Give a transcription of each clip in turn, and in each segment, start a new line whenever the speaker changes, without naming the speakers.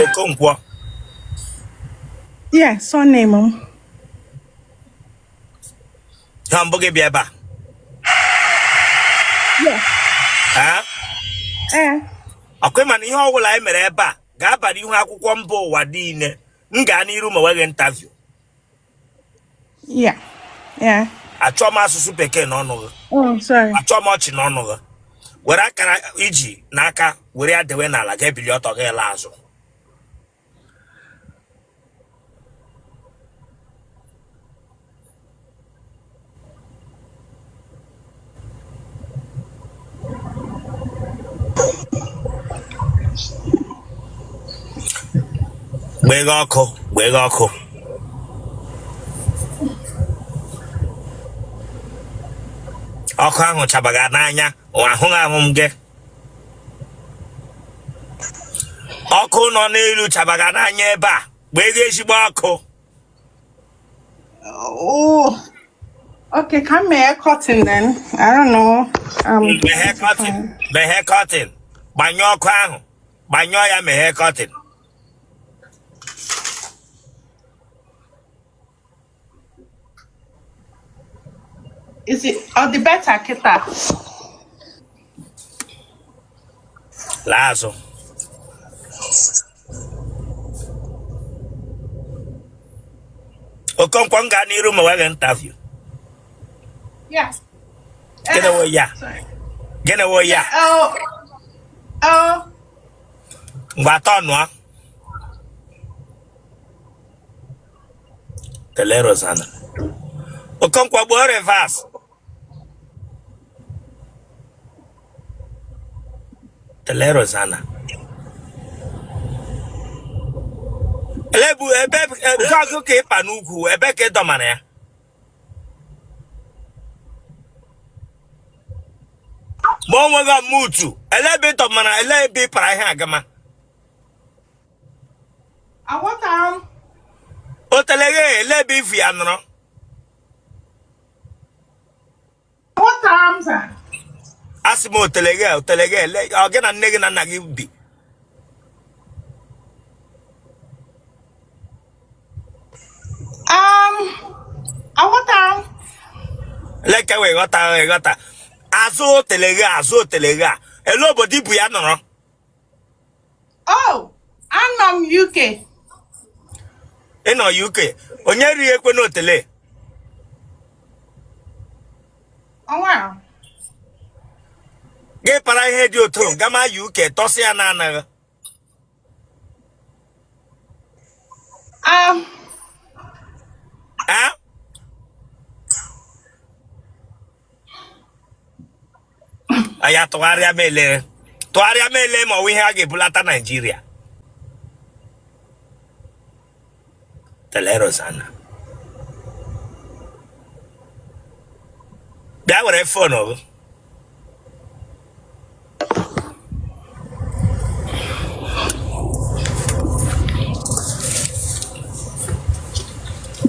Okonkwo.
Yeah, surname.
Hamburger biaba.
Yeah.
Akwe man ihe ọwụla emere ebe a ga-abara ihu akwụkwọ mba ụwa niile. M gaa n'iru ma wege interview.
Yeah. Yeah.
Achọ m asụsụ bekee n'ọnụ gị.
Oh, sorry.
Achọ m ọchị n'ọnụ gị. Were akara iji n'aka were ya dewe n'ala ga-ebili ọtọ gị la azụ. Gbege ọkụ. Ọkụ ahụ chabaga n'anya, ahụghị ahụ m gị. Ọkụ nọ n'elu chabaga n'anya ebe a, gbege ezigbo ọkụ.
Oh, okay. Can I hair cutting then? I don't know.
Hair cutting. Gbanyụọ ọkụ ahụ. Gbanyụọ ya hair cutting.
Is it the better kita?
Lazo. Okonkwo nga n'iru ma wege interview.
Yeah.
Gene wo ya. Gene wo ya. Ngwa tonwa. Tele Rossana. Okonkwo gbo reverse. Tele Rossana. Elebu ebe kago ke panuku ebe ke domana ya. Mo nwaga mutu. Elebe domana elebe para ihe agama.
Awata.
Otele elebe ifi anro.
What arms are?
Asimo otele ogena nne gị na nna gị bi.
What arm?
Leke we ghọta. Azụ otele gị. Elu obodo ibu ya nọrọ.
Oh, I'm UK.
Ị nọ UK. Onye ri ekwe n'otele.
Oh wow.
Gị para ihe dị otu gama UK tọsị ya na anaghị. Aya tụgharịa mele ma ọ ihe a ga-ebulata Nigeria. Tele Rossana. Bịa were fonu gị.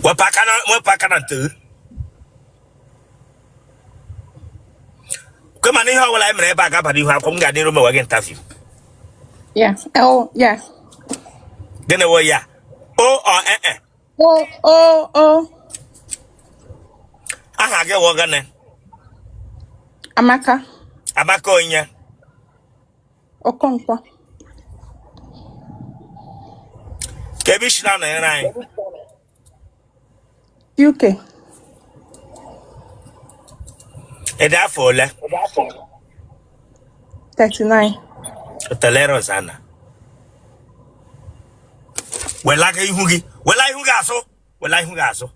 Wepụ aka na ntị. Kwe mana ihe ọbụla emere ebe a ga-abara ihu akwụkwọ m ga n'iru ma wege interview.
Yeah. Oh, yeah.
Gịnị wo ya? O or eh?
Oh.
Aha gị wo gịnị?
Amaka.
Amaka onye?
Okonkwo.
Kebi shi na nọnyere anyị?
UK.
Ịdị afọ ole?
39.
Otele Rossana. Wela ihu gị asụ.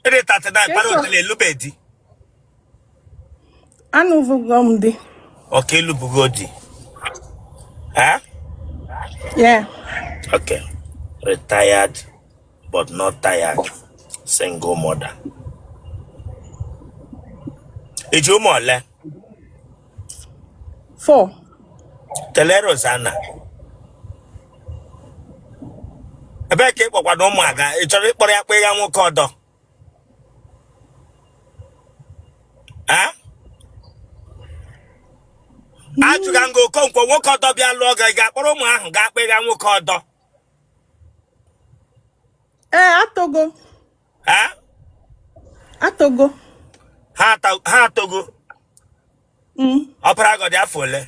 Ịdị 39 para otele elubedi.
Anuvugo di.
Okay, elubugo di. Huh?
Yeah.
Okay. Retired but not tired. Single mother. Ijo mo ole?
4.
Tele Rossana. Ebe ka ịkpọkwa na ụmụaka ị chọrọ ịkpọrọ ya kpe ya nwoke ọdọ? Ajụga ngo Okonkwo nwoke ọdọ bịa lụọ gị ga-akpọrọ ụmụ ahụ ga-akpịga nwoke ọdọ.
Atogo.
Ha?
Atogo.
Ha atogo. Ọpara gọdị afọ ole?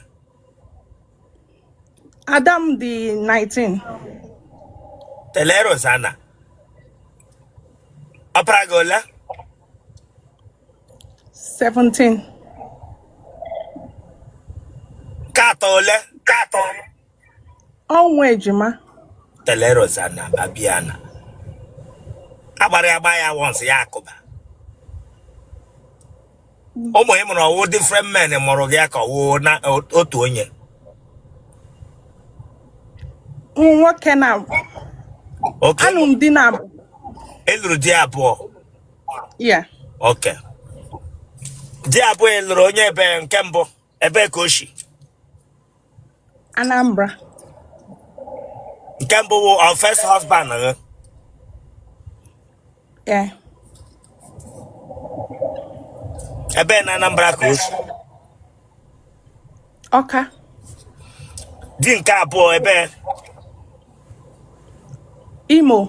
Adam dị 19.
Tele Rossana. Ọpara gị ole?
17.
Katọ ole? Katọ.
Ọnwa ejima.
Tele Rossana Abiana. Agbara ya gba ya once ya akụba. Ụmụ ị mụrụ ọwụ different men mụrụ gị ka ọwụ na otu onye.
Nwoke na
Okay.
alụmdi na abụ.
Eluru di abụọ.
Yeah.
Okay. Di abụọ eluru onye ebe nke mbụ. Ebe ka o si.
Anambra.
Nke mbụ wụ our first husband.
Yeah.
Ebe na Anambra ka o si.
Ọka.
Di nke abụọ ebe.
Imo.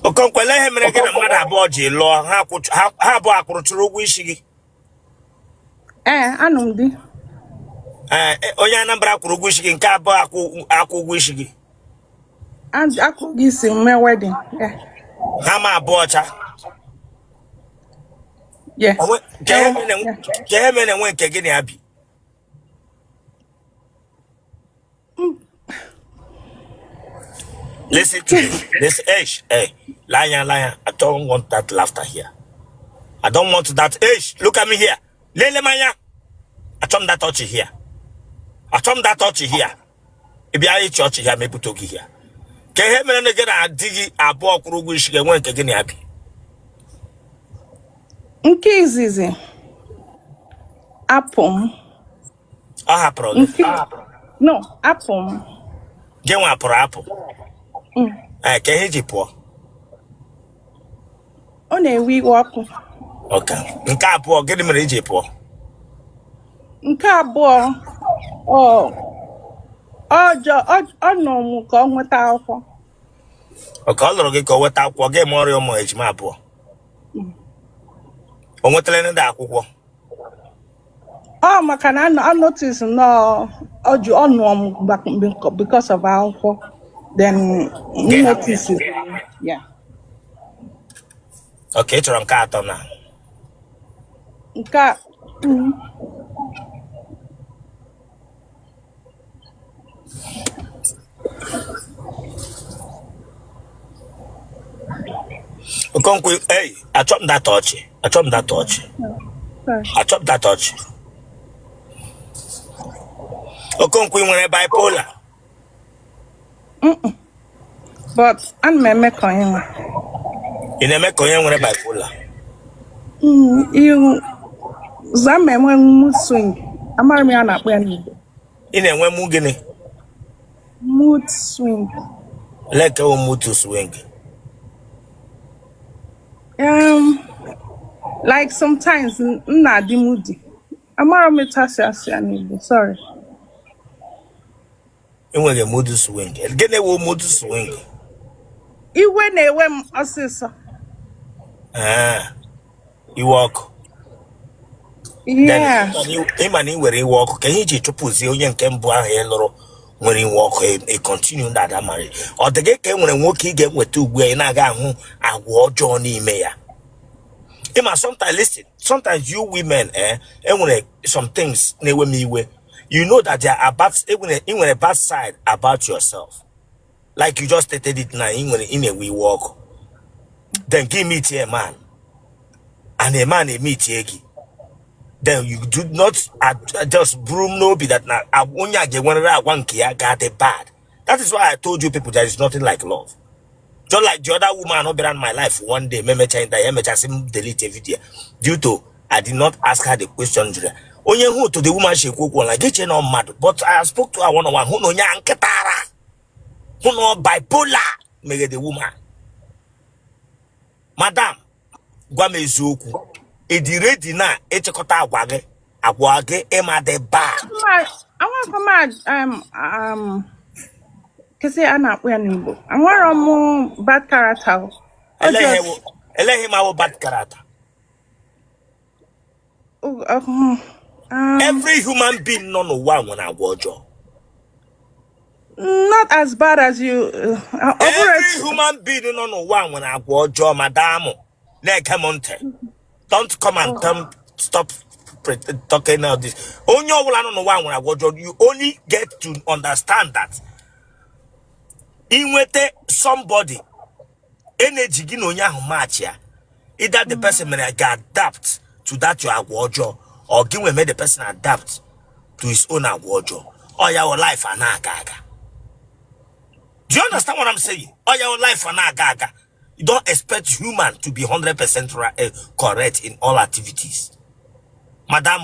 Okonkwo ihe mere gị na mmadụ abụọ ji lụọ ha abụọ akwụrụtụrụ ụgwọ isi gị.
Alụmdi.
Onye Anambra kwụrụ ụgwọ isi gị nke abụọ akwụ ụgwọ isi gị.
Akwụghị isi mee wedding. Yeah.
Ha ma abụọ ọcha.
Yeah.
Ke ihe mere enwe nke gị na-abi. Listen to me. Listen, hey, lion. I don't want that laughter here. I don't want that. Look at me here. Lele maya. I don't that touch here. I don't that touch here. If you are church here, maybe to here. Can you hear me again? I dig a book which you went again happy.
Nke izizi. Apple.
I have problem.
No, apple.
Get one apple. Can you jip?
Ọ na-ewe iwe ọkụ.
Okay. Nke abụọ gịnị mere iji pụọ?
Nke abụọ ọ nọ m ka ọ nweta akwụkwọ.
Okay, ọ lụrụ gị ka o weta akwụkwọ gị ma ọrịa ụmụ ejima abụọ. O nwetara ndị akwụkwọ.
Maka na I notice no ọ nọ m because of akwụkwọ. Then notice it. Yeah.
Okay, chọrọ nke atọ na.
Nke
Okonkwo, I chop that touch. Okonkwo nwere bipolar.
But I'm eme ka onye nwe.
Ị na-eme ka onye nwere bipolar.
Zama enwe mood swing. Amara m ya na-akpọ ya n'Igbo.
Ị na-enwe mu gịnị?
Mood swing.
Like a mood swing.
Like sometimes na di moody. Amara m tasi ya n'Igbo. Sorry.
Ị nwere mood swing. Gịnị wụ mood swing?
Iwe na-ewe m ọsịsọ.
Iwe ọkụ.
Yeah.
Ịma na ị nwere iwe ọkụ ka ihe iji chụpụzie onye nke mbụ ahụ ị lụrụ nwere iwe ọkụ e continue that marriage. Ọ dị gị ka e nwere nwoke ị ga-enweta ugbu a ị na-aga ahụ agwa ọjọọ n'ime ya. Ịma sometimes you women enwere some things na-ewe m iwe. You know that there are a bad side about yourself. Like you just stated it now, in a we walk. Then give me a man. And a man meet Yegi. Then you do not just broom no be that now. Got a bad. That is why I told you people there is nothing like love. Just like the other woman who began my life one day, delete a video. Due to I did not ask her the question. Onye who to the woman she cook one like get you no mad. But I spoke to her one-on-one. Who no yanketara? Who no bipolar? Make the woman. Madam, Guame Zoku. Idi ready na echekọta agwa gị ịma dị bad.
I want because I not wearing Igbo. I want more bad character. Or just
Eleghị ma bad character. Every human being nọ n'ụwa nwere agwa ọjọọ.
Not as bad as you.
Every human being nọ n'ụwa nwere agwa ọjọọ, madam. Don't come and stop talking all this. Only you only get to understand that in somebody energy match ya. Either the person may adapt to that your agwojo, or give me the person adapt to his own agwojo, or your life and agaga. Do you understand what I'm saying? Or your life and agaga. You don't expect human to be 100% correct in all activities. Madam,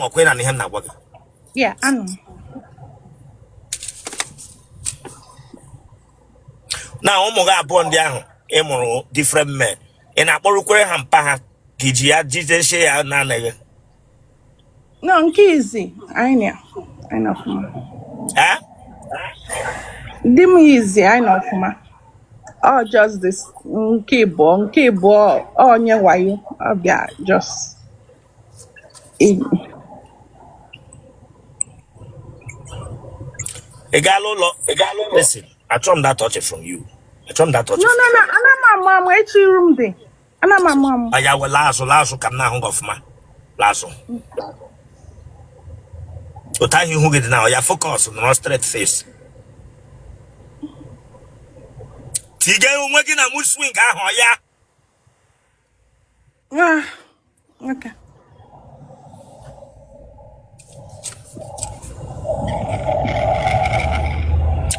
yeah, I know.
Now, Omoga born there, different men. And I borrow Hampaha, Gijia, Jesus, share none.
No, easy. I know.
Huh?
Dim easy. I know, ma. Oh, just this keyboard, oh, yeah, why you? Yeah, just.
Listen, I trump that touch from you. I trump that touch.
No. I'm my mom. Wait your room there. I'm my mom.
I will last come now of my last one. What time you get now? You focus on the straight face. Tige working a mood swing,
yeah. Okay.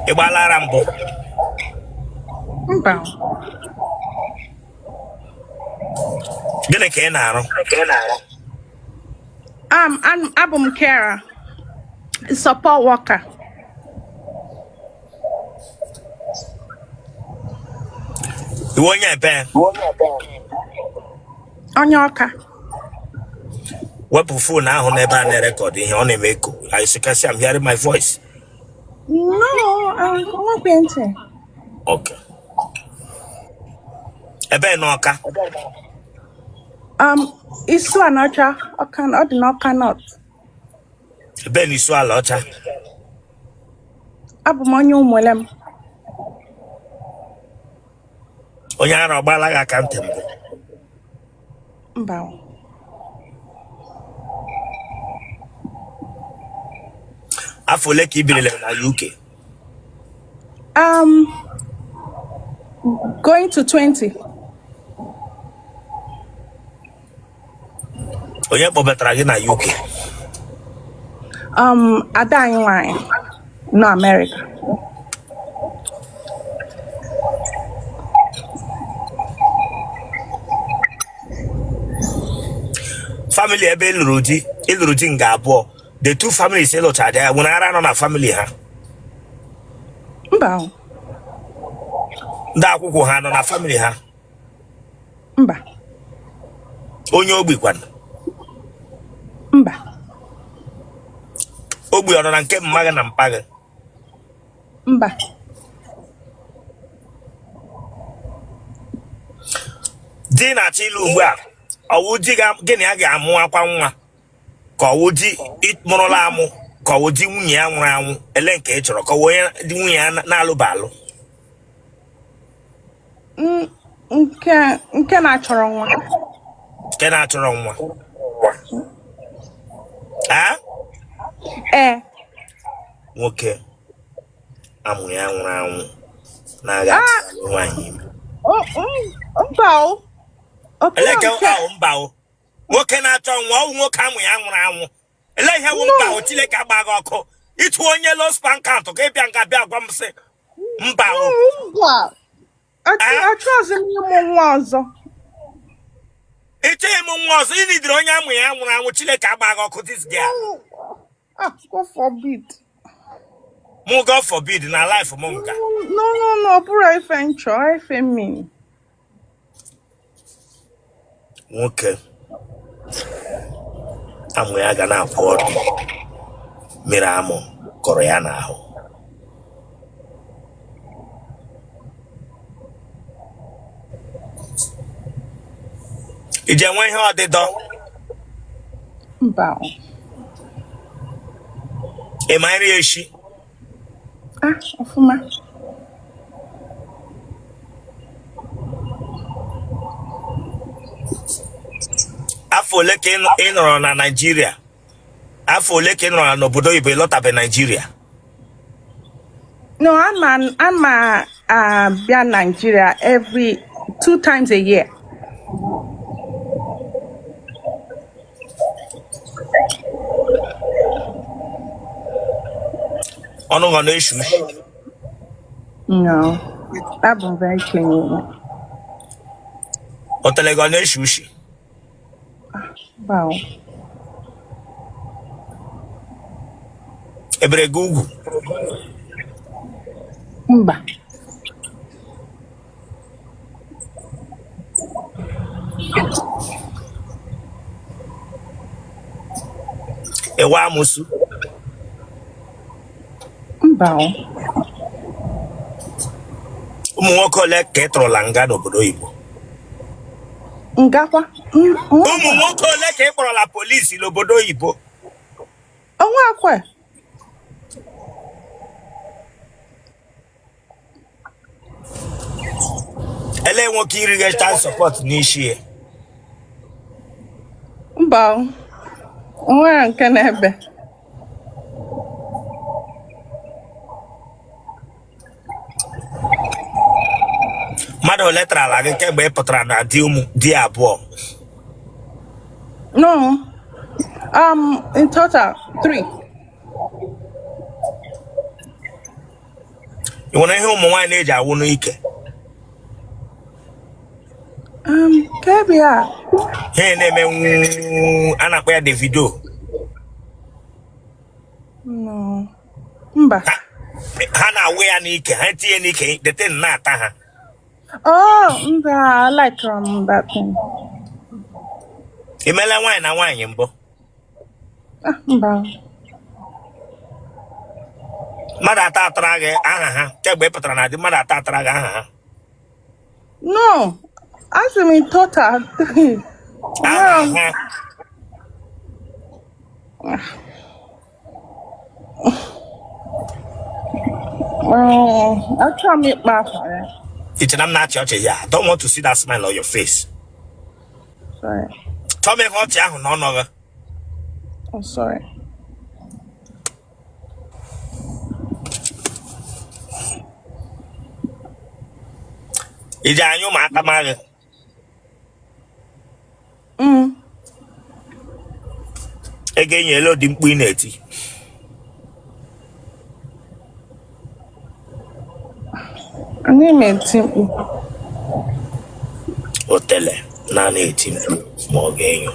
Ibala Rambo. Gonna kenaro.
I'm album carer, support worker.
You want your pen?
On your car.
What phone now on never recording on a make. As you can see, I'm hearing my voice.
No, I'm not painting.
Okay. Ebe no aka.
Isu anacha. Cannot.
Ebe ni isu alocha.
Abu manyu umwelem.
Onye ara ogbala ga kantem.
Mbaw.
Afole ki ibirele na UK.
Going to 20.
Onye kpọbatara gị na UK.
Ada line. No, America.
Family ebe ịlụrụ di nga abụọ. The two families ịlụcha there. When I run on a family ha.
Mba.
Ndị akwụkwọ ha nọ na family ha.
Mba.
Onye ogbi kwan.
Mba.
Ogbi ọ nọ na nke mma gị na mpa gị.
Mba.
Di na-achọ ịlụ ugbu a. Ọwụ di gịnị a ga-amụ akwa nwa. Ka ọwụ di mụrụla amụ. Ka ọwụ di nwunye ya nwụrụ anwụ. Ele nke ị chọrọ. Ka onye di nwunye ya na-alụba alụ.
Nke na-achọrọ nwa.
Nke na-achọrọ nwa. Ha? Nwoke amụ ya nwụrụ anwụ na-aga nwaanyị ime.
Mba.
Eleke mba o. Nwoke na-achọ nwa ọwụ nwoke amụ ya nwụrụ anwụ. Ele ihe wụ mba o Chineke agba gị ọkụ. Ịtụ onye los pankant ka ịbịa nga bịa gwa m sị mba o.
Achọghịzi m ịmụ nwa ọzọ.
Ịchọghị ịmụ nwa ọzọ ị nidiri onye amụ ya nwụrụ anwụ Chineke agba gị ọkụ this girl.
God forbid.
God forbid na life m nga.
No, bụrụ ife nchọ, ife mmiri.
Nwoke amụ ya ga na-akwụ ọdụ mmiri amụ kọrọ ya n'ahụ. Ije nwe ihe ọdịdọ
mba
ị ma nri eshi
ọfụma.
afọ ole ka ị nọrọ na Naịjirịa? Afọ ole ka ị nọrọ n'obodo oyibo ịlọtabe Naịjirịa?
No, I'm a Nigeria every 2 times a year.
Ọnụ gọ na-eshi ushi?
No, I'm very clean.
Otele gọ na-eshi ushi?
Wow.
Ebere gị ugwu?
Mba.
Ewe amụsụ?
Mba.
Ụmụ nwoke ole ka ị tụrụla nga n'obodo oyibo?
Ngakwa.
Ụmụ nwoke ole ka ị kpọrọla polisi n'obodo oyibo?
Onwe akwa.
Ele nwoke irighị child support n'isi ya?
Mba. Onwe nke n'ebe.
Mmadụ ole tarala gị kemgbe ị pụtara na di abụọ?
No. In total 3.
Ị nwere ihe ụmụ nwaanyị na-eji awụ n'ike?
Kebia.
Ihe na-eme a na-akpọ ya Davido.
No. Mba.
Ha na-awụ ya n'ike, ha tinye n'ike, dete na-ata ha.
Oh, mba, I like that thing.
Imela nwaanyị na nwaanyị mbụ?
Mba.
Mmadụ atọ atara gị aha ha kemgbe ị pụtara na di mmadụ atọ atara gị aha ha?
No, as in total 3.
Aha ha?
I'll try to make back.
It's an not church. Yeah, I don't want to see that smile on your face.
Sorry.
Tell me what you have no.
I'm sorry.
Is there any matter? Again, yellow dim queenity.
I name it simple.
Otele, none 18 more game.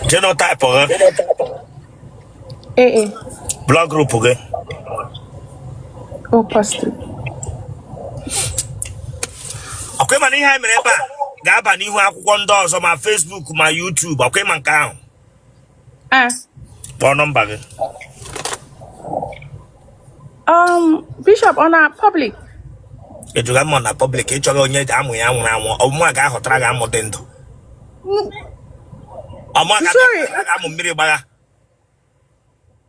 Genotype of
AA.
blog group again.
Oh, positive.
Okay, man, ihe mere ebe a ga-aba n'ihu akwụkwọ ndị ọzọ ma Facebook ma YouTube. Okay, man, nke ahụ. Kpọọ nọmba gị.
Bishop on our public.
Ejuga m na public ịchọrọ onye amụ ya nwụrụ anwụ. Ọmụma ga-ahọtara gị amụ dị ndụ. Ọmụma ga-amụ mmiri gbagha.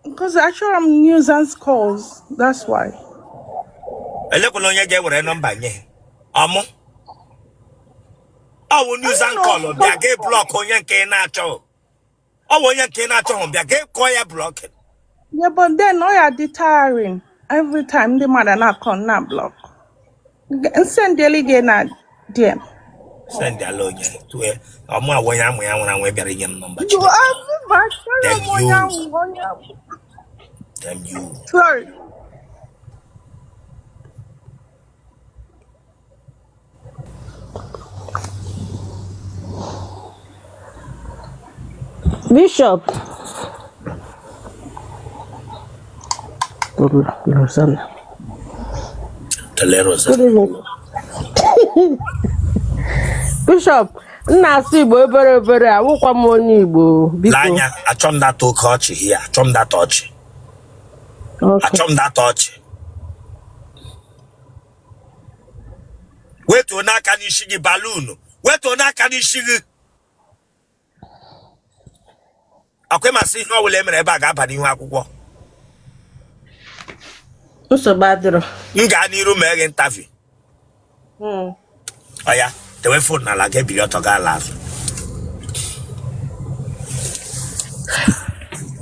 Because actually I'm nuisance calls. That's why.
Elekwala onye ga-ewere nọmba nye. Ọmụ. Ọ bụ nuisance call bịa ga block onye nke na-achọ. Ọ bụ onye nke na-achọ hụ bịa ga call ya blocking.
Yeah, but then all you're deterring every time the mother not come not block. And send daily gain at DM.
Send the alone to a ọmụ awọ ya amụ ya nwụrụ anwụ bịara inye m nọmba. Damn you.
Sorry.
Bishop. Rossana.
Otele Rosa.
Good evening. Bishop, nna asị Igbo ebere awụkwa m onye Igbo biko.
Lanya, achọm that ọchị here. Achọm that ọchị.
Okay.
Achọm that ọchị. Wetu n'aka n'isi gị balloon. Wetu n'aka n'isi gị. Akwe masị ihe ọbụla emere ebe a ga-aba n'ihu akwụkwọ.
Nsogbu adịrọ.
M gaa n'iru mee gị interview. Oya, tewe phone n'ala gị ebili ọtọ gaa ala azụ.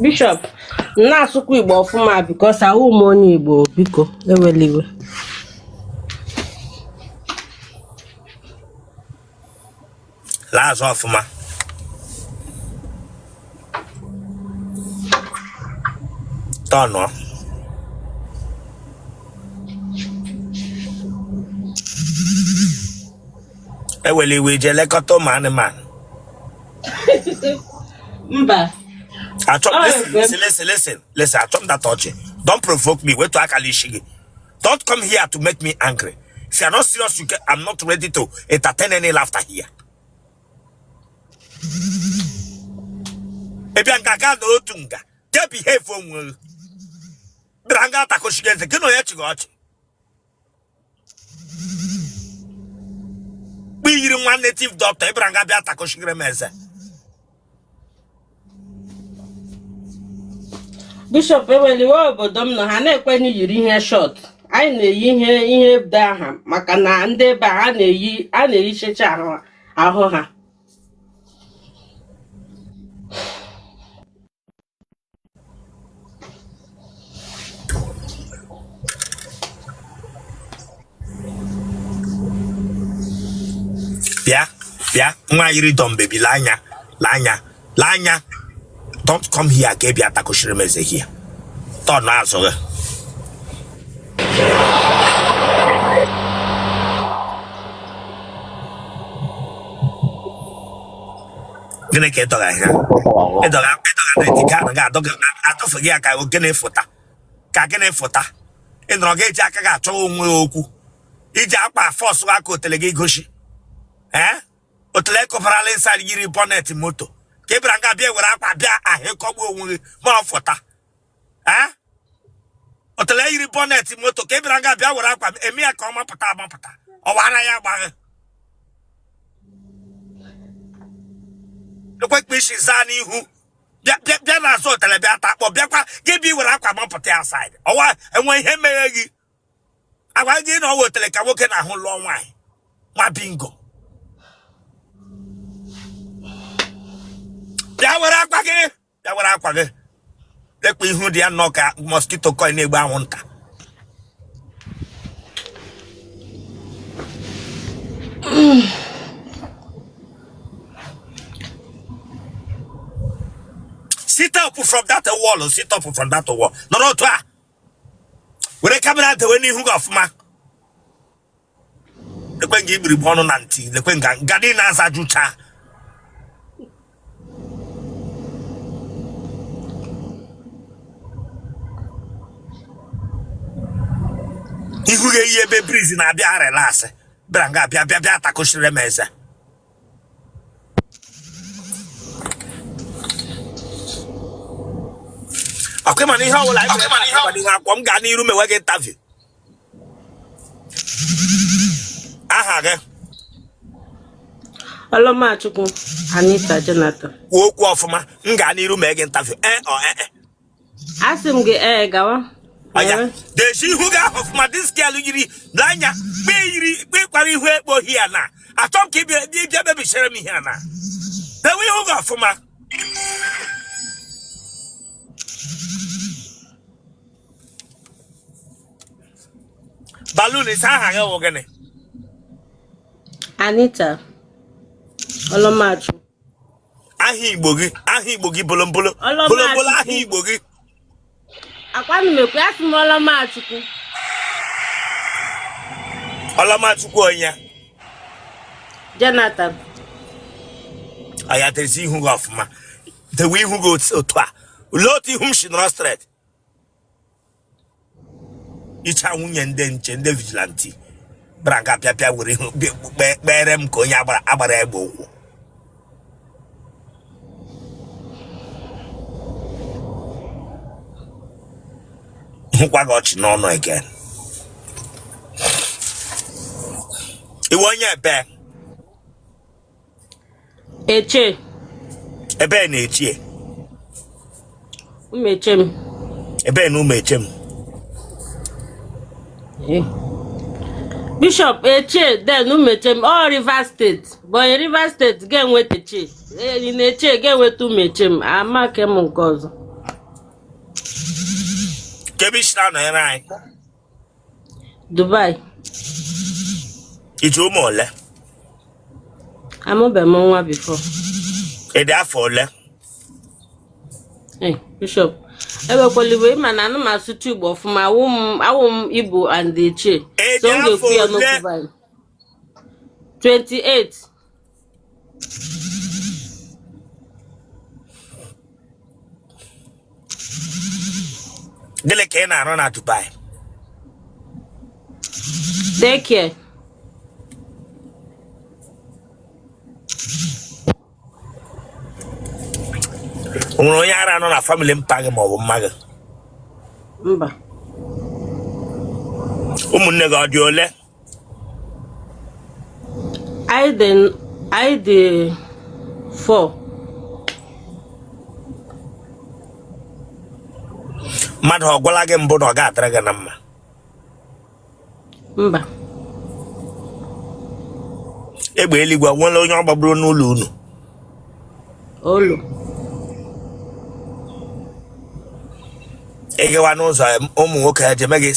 Bishop, nna asụkwa Igbo ọfụma because ahụ m onye Igbo biko ewela iwe.
Laa azụ ọfụma. Tọnụọ. Ewele iwe je lekọta ụmụ anụmanụ.
Mba.
Listen. Achọm that ọchị. Don't provoke me. Wetu aka n'isi gị. Don't come here to make me angry. If you are not serious, I'm not ready to entertain any laughter here. Ebia ngaga no tunga. Get behave onwe. Branga takoshigeze. Kino ya chigo ọchị. Yiri nwa native doctor Ibranga bịa takoshigere meze.
Bishop eweliwe obodo m nọ ha na-ekwenye yiri ihe short. Anyị na-eyi ihe ebe aha maka na ndị ebe a na-eyichecha ahụ ha.
Bịa, nwa yiri dom baby lanya. Don't come here ka bịa takoshire meze here. Turn azụ gị. Gịnị ka ịdọga ihe? Ịdọga na ga adọfe gị aka gịnị fụta. Ka gịnị fụta. Ị nọrọ gị eji aka gị achọ onwe okwu. Iji akpa fọsụ aka otele gị gosi. Otele kọparala inside yiri bonnet moto. Ka Ibranga bịa were akpa bịa ahịkọgbu onwe gị ma ọ fụta. Otele yiri bonnet moto ka Ibranga bịa were akpa eme ya ka ọ mapụta. Ọ wara ya agbaghị. Ekwekpe isi zaa n'ihu. Bịa na-azụ otele bịa takpọ bịakwa gị bịa were akwa mapụta ya side. Ọwa enwe ihe meghe gị. Agwa gị na ọwa otele ka nwoke na-ahụ lụọ nwaanyị. Ma bingo. Bịa were akwa gị. Lekwa ihu dị ya nnọọ ka mosquito coil na-egbu anwụnta. Sit up from that wall. Nọrọ otu a. Were kamera dewe n'ihu gị ọfụma. Lekwe nga ibiri bụ ọnụ na ntị. Lekwe nga dị na-aza jụcha. Ihu ga-eyi ebe breeze na-abịa relax. Branga bịa takoshire meze. Okay, man, ihe ọbụla ihe akwọ m gaa n'iru mewe gị interview. Aha gị?
Olomachukwu Anita Jonathan.
Kwuo okwu ọfụma, m gaa n'iru mee gị interview.
Asị m gị gawa.
Aya, deshi ihu gị ọfụma this girl yiri n'anya kpe kwara ihu ekpo hia na. Achọ m ka ịbịa bebishere m ihe na. Dewe ihu gị ọfụma. Balloon is aha gị wụ gịnị?
Anita Olomachukwu.
Aha Igbo gị bolombolo. Bolombolo aha Igbo gị.
Akwani mekwe asị m Olomachukwu.
Olomachukwu onye?
Jonathan.
Aya tezi ihu gị ọfụma. Dewe ihu gị otu a. Ulee otu ihu m shi nọrọ straight. icha nwunye ndị nche ndị vigilante branga pịapịa were kpere m ka onye agbara egbe ụkwụ hụkwa gị ọchị n'ọnụ again iwe onye
Eche.
ebe na-echie
Umeche m.
ebe na umeche m
Bishop Eche then Umeche m all Rivers State. But Rivers State ga-enweta Eche. Na-eche ga-enweta Umeche m. Amake m nke ọzọ.
kebishna nọ ere anyị
Dubai.
iji ụmụ ole
Amụbe m nwa before.
ịdị afọ ole
Bishop ewekwaliwe ịma na anụ m asụtụ Igbo ọfụma awụ m Igbo and Eche. So m ga-ekwu ya n'okwu anyị. 28.
gịnị ka ị na-arụ na Dubai
Daycare.
o nwere onye ara nọ na family mpa gị ma ọ bụ mma gị
Mba.
ụmụnne gị ọ dị ole
I dị 4.
mmadụ ọ gwala gị mbụ na ọ ga-adịrị gị na mma
Mba.
egbe eluigwe nwere onye ọ gbagburu n'ụlọ unu
Olu.
ịgawa n'ụzọ ụmụ nwoke ha jeme gị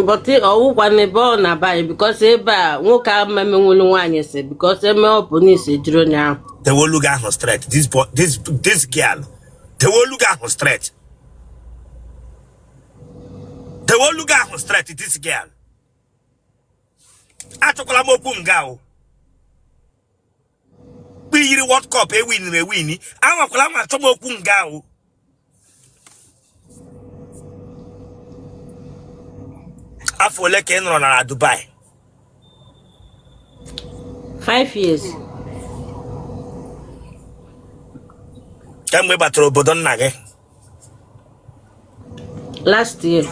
But ọwụkwa n'ebe ọ na-abaghị because ebe a nwoke ahụ mmenwelu nwaanyị si because eme ọ bụ n'isi jiri onye ahụ.
tewolu gị ahụ straight this girl tewolu gị ahụ straight tewolu gị ahụ straight this girl achọkwala m okwu nga o kpe yiri World Cup ewini anwakwala m achọ m okwu nga o afọ ole ka ị nọrọ na Dubai
5 years.
kemgbe ị batara obodo nna gị
Last year.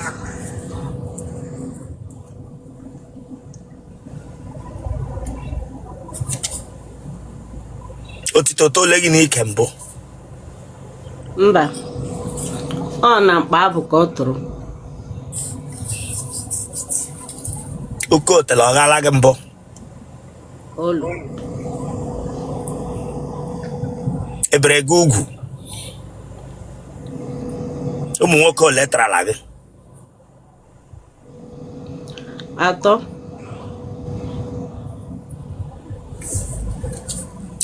otito tole gị n'ike mbụ
Mba. Ọ na mkpa abụ ka ọ tụrụ.
oke otele ọ ghala gị mbụ
Olu.
ebere gị ugwu ụmụ nwoke ole tarala gị
3.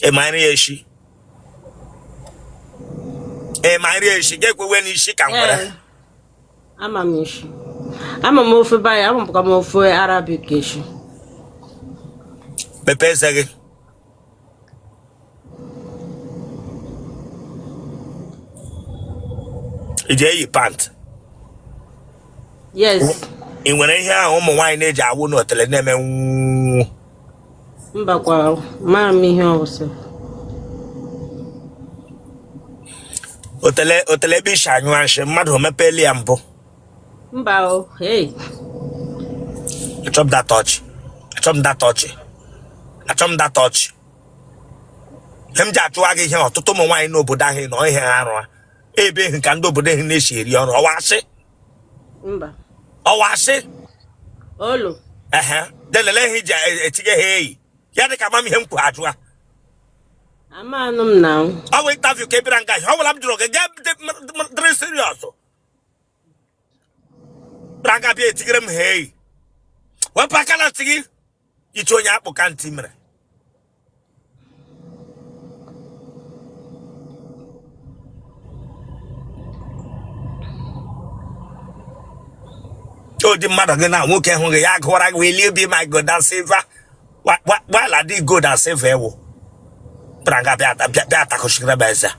ịmara ya eshi ga-ekwewe n'isi ka ngwere
Ama m eshi. Ama m ofe baya, ama m ofe Arabic eshi.
mepee eze gị iji eyi pant
Yes.
ị nwere ihe ahụ ụmụ nwaanyị na-eji awụ n'otele na-eme nwụọ
Mbakwa mara m ihe ọsọ.
otele ebe ishi anyụ anshị mmadụ mepeli ya mbụ
Mba o, hey.
achọm that touch ihe m ji achụwa gị ihe ọtụtụ ụmụ nwaanyị n'obodo ahụ nọ ihe ha arụ ebe ihe ka ndị obodo ahụ na-esi eri ọrụ
Mba.
ọwasị
Olu.
delele ihe iji etinye ha eyi ya dị ka amam ihe m kwụ ajụa
Ama anụ m na
ọ bụ interview ka ebira nga ọ bụla m jụrụ gị gaa dịrị serious braga bịa etigere m ha eyi wepụ aka na ntị gị iche onye akpụ ka ntị mere odi mmadụ gị na nwoke hụ gị ya gụwara gị will you be my God and savior while I did good and savior ewu braga bịa atakọchigara m eze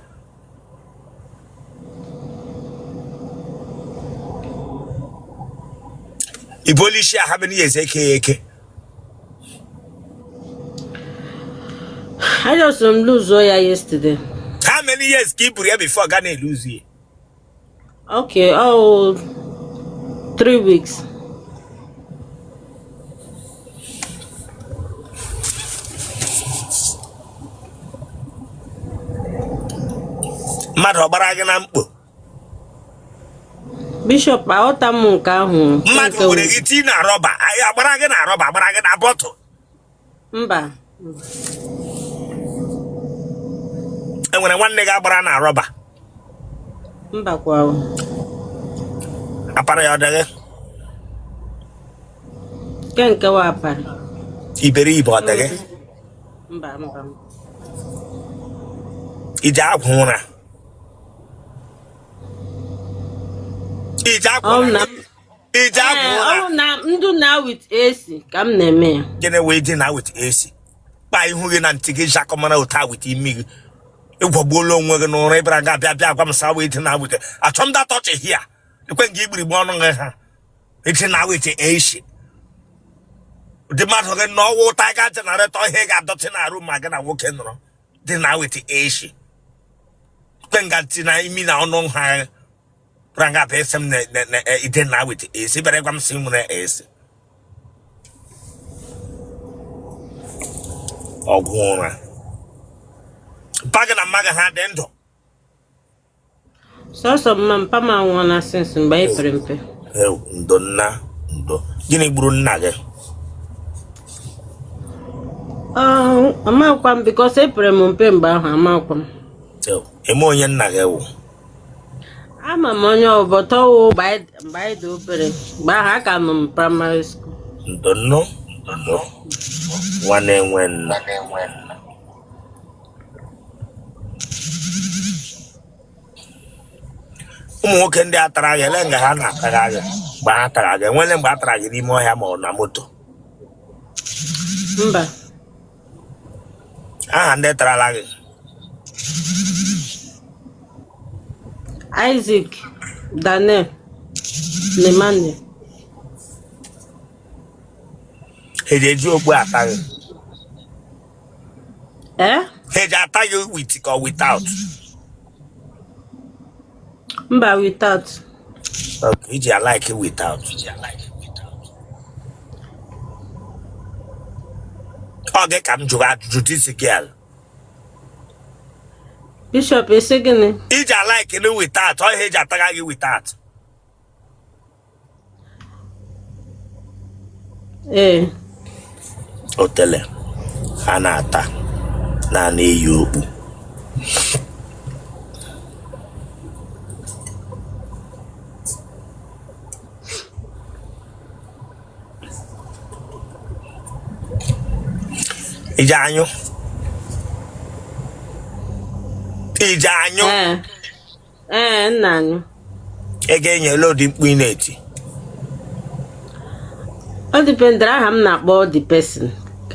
Ibolishi, how many years? Eke.
I just lose Zoya yesterday.
How many years keep here before Ghana lose you?
Okay, 3 weeks.
Mmadụ ọgbara gị na mkpo.
Bishop, aghọta m nke ahụ.
Mmadụ were gị tii na rọba, agbara gị na rọba, agbara gị na bọtụ.
Mba.
Enwere nwanne gị agbara na rọba.
Mba kwa.
Apara ya ọdịghị.
Nke wa apara.
Iberibe ọdịghị.
Mba.
Ije agwụ ụra. Ije agwụ ụra.
Na ndụ na with AC ka m na-eme ya.
Gịnị wee dị na with AC? Kpa ihu gị na ntị gị jakọmara ụta with imi gị. Ịgwagbuola onwe gị n'ụra ịbara ga bịa gwa m sa wee dị na with. Achọ m that touch here. Ekwe gị igbirigbe ọnụ gị ha. Iti na with AC. Dị mmadụ gị na ọwụ ụta ga generator ihe ga-adọtị na arụ ma gị na nwoke nọrọ. Dị na with AC. Ekwe nga ntị na imi na ọnụ ha. Pranga pesem na ite na with AC. Bere gwa m si nwere AC. Ọgwụ ụra. Baga na mmaga ha dị ndụ.
Sọsọ mpa m anwụọ na since mgbe anyị pere mpe.
Ndo nna ndo. Gịnị gburu nna gị?
Amakwa m because epere m mpe mgbe ahụ amakwa m.
Eme onye nna gị wụ?
Ama m onye ọbọtọ wụ mgbe anyị dị obere. Mgbe ahụ aka nọ m primary school.
Ndo nno. Nwanne enwe nna. Ụmụ nwoke ndị atara gị ele nga ha na-atara gị mgbe ha tara gị enwele mgbe a tara gị n'ime ọhịa ma ọ na moto?
Mba.
Aha ndị tarala gị?
Isaac, Daniel, Nemane.
Ha eji ogbu ata gị?
Ha
eji ata gị with or without?
Mba, without.
Okay, iji like without. Ọ gị ka m jụrụ ajụjụ disi girl.
Bishop, ese gịnị?
Iji like ni without, ọ ihe eji ataga gị without. Otele, ha na-ata na na-eyi okpu. Ije anyụ.
Nna anyụ.
Ị ga-enyela ụdị mkpu ị na-eti.
Ọ dipendere aha m na-akpọ the person.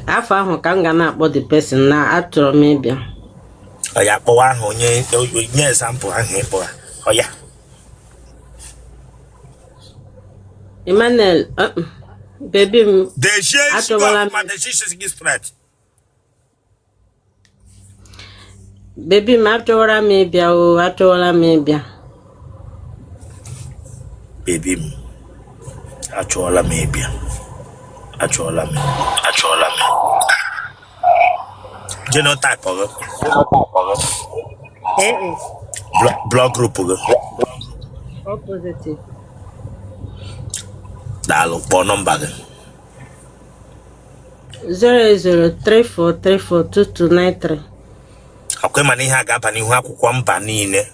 Afọ ahụ ka m ga na-akpọ the person na achọrọ m ịbịa.
Ọ ya kpọwa ahụ onye example ahụ ịkpọwa. Ọ ya.
Emmanuel, baby m. Baby m achọwara m ịbịa o, achọwara m ịbịa.
Baby m achọwara m ịbịa. Genotype of blood group of
positive.
Dial for number
0034342293.
Akwema na ihe a ga-aba n'ihu akwụkwọ mba niile.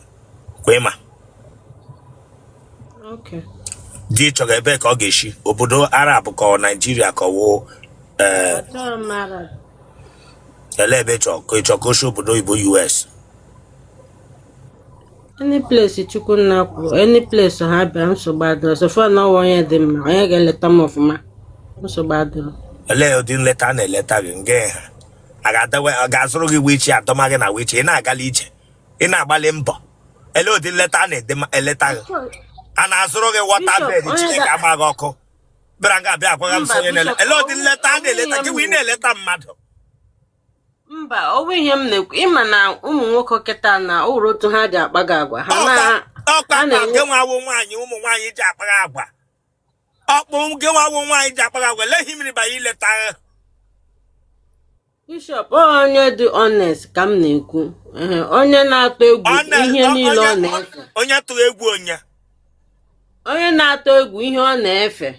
Kwema.
Okay.
Di chọga ebe ka ọ ga-eshi obodo Arab ka ọ Nigeria ka ọ ele ebe chọkọ obodo Igbo US.
Any place Chukwu na-akwụ, any place ha bịa nsogbu adịrọ. So far na onye dị mma, onye ga-eleta m ọfụma. Nsogbu adịrọ.
Ele ụdị nleta na-eleta gị nge ha. A ga-azụrụ gị wichi adọma gị na wichi ị na-agala ije. Ị na-agbalị mbọ. Ele ụdị nleta na-eleta gị. A na-azụrụ gị water bed Chineke agba gị ọkụ. Braga bịa agwaga m sonye na ele dị nleta a na-eleta gị wee na-eleta mmadụ.
Mba, ọ bụ ihe m na-ekwu ịma na ụmụ nwoke kịta na ụrụ otu ha ji akpaga agwa ha
ọkpa nke nwawo nwaanyị ụmụ nwaanyị ji akpaga agwa ọkpụ nke nwawo nwaanyị ji akpaga agwa lehi mmiri banye ileta ha.
Bishop onye dị honest ka m na-ekwu onye na-atụ egwu ihe niile ọ na-efe
onye tụrụ egwu
onye na-atụ egwu ihe ọ na-efe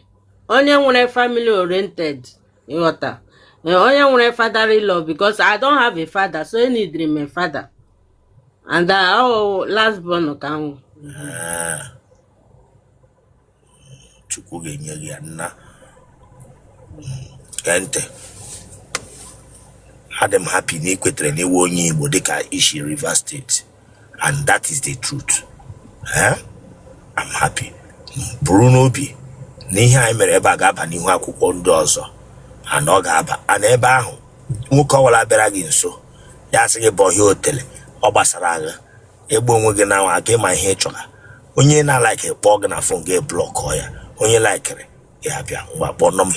onye nwere family oriented ịghọta onye nwere fatherly love because I don't have a father so I need a father and last born ka m
Chukwu ga-enye gị ya nna kente I'm happy na ikwetere na iwe onye Igbo dịka ishi Rivers State and that is the truth. I'm happy. Buru n'obi na ihe anyị mere ebe a ga-aba n'ihu akwụkwọ ndị ọzọ and ọ ga-aba ana ebe ahụ nwoke ọwara bịara gị nso ya sị gị bụ ọhịa Otele ọ gbasara agha egbe onwe gị na nwa gị ma ihe ị chọrọ onye na-alaiki kpọọ gị na fon gị blọkọ ya onye laikiri ya bịa ngwa kpọọ nọmba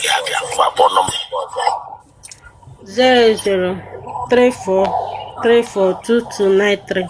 0034342293.